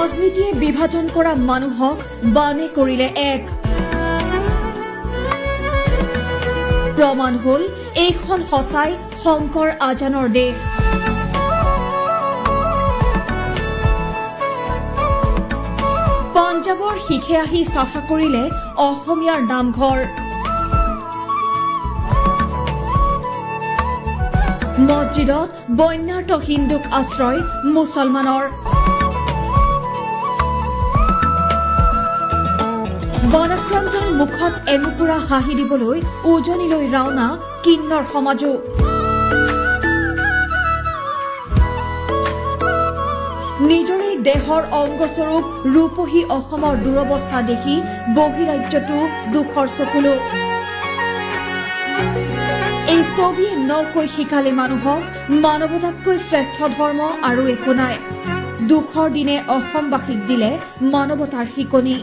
ৰাজনীতিয়ে বিভাজন কৰা মানুহক বানে কৰিলে এক। প্ৰমাণ হল এইখন সঁচাই শংকৰ আজানৰ দেশ। পাঞ্জাবৰ শিখে আহি চাফা কৰিলে অসমীয়াৰ নামঘৰ। মছজিদত বন্যাৰ্ত হিন্দুক আশ্ৰয় মুছলমানৰ। বনাক্ৰান্তৰ মুখত এমুকুৰা হাঁহি দিবলৈ উজনিলৈ ৰাওনা কিন্নৰ সমাজো। নিজৰে দেহৰ অংগস্বৰূপ ৰূপহী অসমৰ দুৰৱস্থা দেখি বহিৰাজ্যতো দুখৰ চকুলো। এই ছবিয়ে নকৈ শিকালে মানুহক মানৱতাতকৈ শ্ৰেষ্ঠ ধৰ্ম আৰু একো নাই। দুখৰ দিনে অসমবাসীক দিলে মানৱতাৰ শিকনি।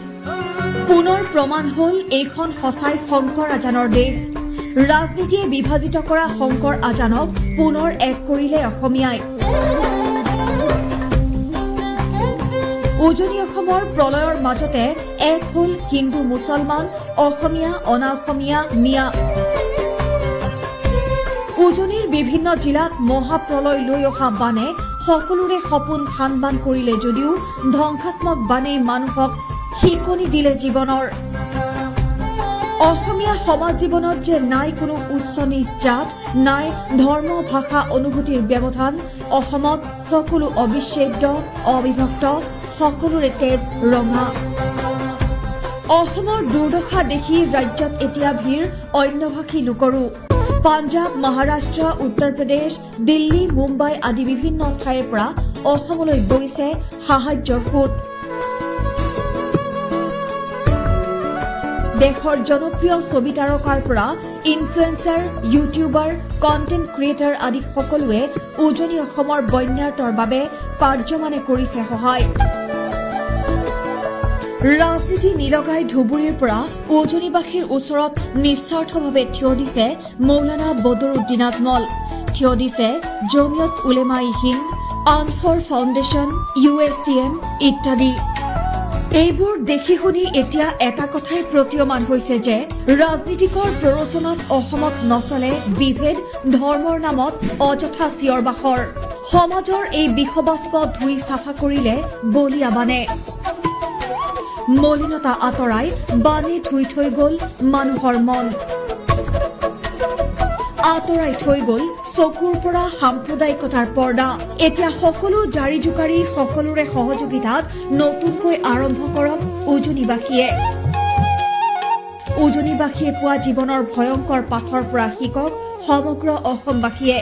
পুনৰ প্ৰমাণ হল এইখন সঁচাই শংকৰ আজানৰ দেশ। ৰাজনীতিয়ে বিভাজিত কৰা শংকৰ আজানক পুনৰ এক কৰিলে অসমীয়াই। উজনি অসমৰ প্ৰলয়ৰ মাজতে এক হল হিন্দু মুছলমান, অসমীয়া অনা অসমীয়া মিয়া। উজনিৰ বিভিন্ন জিলাত মহাপ্ৰলয় লৈ অহা বানে সকলোৰে সপোন থান বান কৰিলে যদিও ধ্বংসাত্মক বানে মানুহক শিকনি দিলে জীৱনৰ। অসমীয়া সমাজ জীৱনত যে নাই কোনো উচ্চ নিচ জাত, নাই ধৰ্ম ভাষা অনুভূতিৰ ব্যৱধান। অসমত সকলো অবিচ্ছেদ্য, অবিভক্ত, সকলোৰে তেজ ৰঙা। অসমৰ দুৰ্দশা দেখি ৰাজ্যত এতিয়া ভিৰ অন্যভাষী লোকৰো। পাঞ্জাব, মহাৰাষ্ট্ৰ, উত্তৰ প্ৰদেশ, দিল্লী, মুম্বাই আদি বিভিন্ন ঠাইৰ পৰা অসমলৈ গৈছে সাহায্যৰ সোঁত। দেশৰ জনপ্ৰিয় ছবি তাৰকাৰ পৰা ইনফ্লুৱেঞ্চাৰ, ইউটিউবাৰ, কণ্টেণ্ট ক্ৰিয়েটৰ আদি সকলোৱে উজনি অসমৰ বন্যাৰ্তৰ বাবে পাৰ্যমানে কৰিছে সহায়। ৰাজনীতি নিলগাই ধুবুৰীৰ পৰা উজনিবাসীৰ ওচৰত নিস্বাৰ্থভাৱে থিয় দিছে মৌলানা বদৰুদ্দিন আজমল, থিয় দিছে জমিয়ত উলেমাই হিন্দ, আনফৰ ফাউণ্ডেশ্যন, USTM ইত্যাদি। এইবোৰ দেখি শুনি এতিয়া এটা কথাই প্ৰতীয়মান হৈছে যে ৰাজনীতিকৰ প্ৰৰোচনাত অসমত নচলে বিভেদ, ধৰ্মৰ নামত অযথা চিঞৰ বাখৰ। সমাজৰ এই বিষবাষ্প ধুই চাফা কৰিলে বলিয়া বানে। মলিনতা আঁতৰাই বানে ধুই থৈ গল মানুহৰ মন। আঁতৰাই থৈ গল চকুৰ পৰা সাম্প্ৰদায়িকতাৰ পৰ্দা। এতিয়া সকলো জাৰি জোকাৰি সকলোৰে সহযোগিতাত নতুনকৈ আৰম্ভ কৰক উজনিবাসীয়ে। উজনিবাসীয়ে পোৱা জীৱনৰ ভয়ংকৰ পাঠৰ পৰা শিকক সমগ্ৰ অসমবাসীয়ে।